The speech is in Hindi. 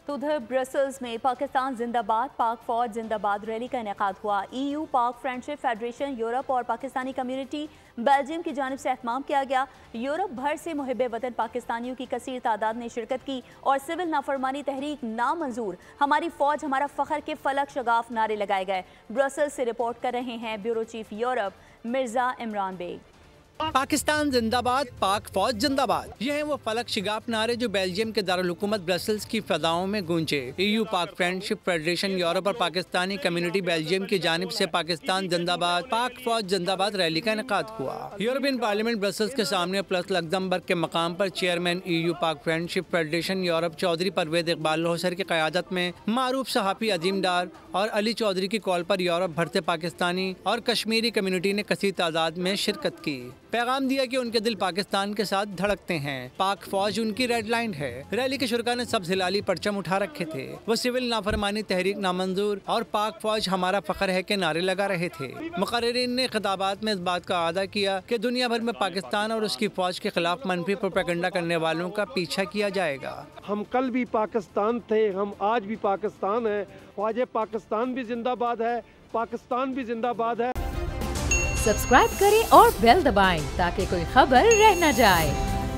तो उधर ब्रसल्स में पाकिस्तान जिंदाबाद पाक फौज जिंदाबाद रैली का इनेकाद हुआ। EU Pak friendship federation Europe और पाकिस्तानी कम्युनिटी बेल्जियम की जानिब से एहतमाम किया गया। यूरोप भर से मुहिब वतन पाकिस्तानियों की कसीर तादाद ने शिरकत की और सिविल नाफरमानी तहरीक नामंजूर, हमारी फौज हमारा फखर के फलक शगाफ नारे लगाए गए। ब्रसल्स से रिपोर्ट कर रहे हैं bureau chief Europe Mirza Imran Baig. Pakistan जिंदाबाद पाक फौज जिंदाबाद, ये हैं वो फलक शिगाफ नारे जो बेल्जियम के दारुल हुकूमत ब्रसल्स की फदाओं में गूंजे। EU Pak friendship federation Europe और पाकिस्तानी कम्युनिटी बेल्जियम की जानिब से पाकिस्तान जिंदाबाद पाक फौज जिंदाबाद रैली का इनेकाद हुआ। यूरोपियन पार्लियामेंट ब्रसल्स के सामने प्लस लग्जमबर्ग के मकाम पर chairman EU Pak friendship federation Europe Chaudhry Parvez Iqbal Lohsar की क़यादत में मारूफ सहाफ़ी अजीम डार और अली चौधरी की कॉल पर यूरोप भर से पाकिस्तानी और कश्मीरी कम्युनिटी ने कसीर तादाद में शिरकत की। पैगाम दिया कि उनके दिल पाकिस्तान के साथ धड़कते हैं, पाक फौज उनकी रेड लाइन है। रैली के शुरा ने सब हिलाली परचम उठा रखे थे। वो सिविल नाफरमानी तहरीक नामंजूर और पाक फौज हमारा फखर है के नारे लगा रहे थे। मुकर्रिरीन ने खिताबात में इस बात का आदा किया कि दुनिया भर में पाकिस्तान और उसकी फौज के खिलाफ मनफी प्रोपेगेंडा करने वालों का पीछा किया जाएगा। हम कल भी पाकिस्तान थे, हम आज भी पाकिस्तान है। ख्वाजा पाकिस्तान भी जिंदाबाद है, पाकिस्तान भी जिंदाबाद है। सब्सक्राइब करें और बेल दबाएं ताकि कोई खबर रह न जाए।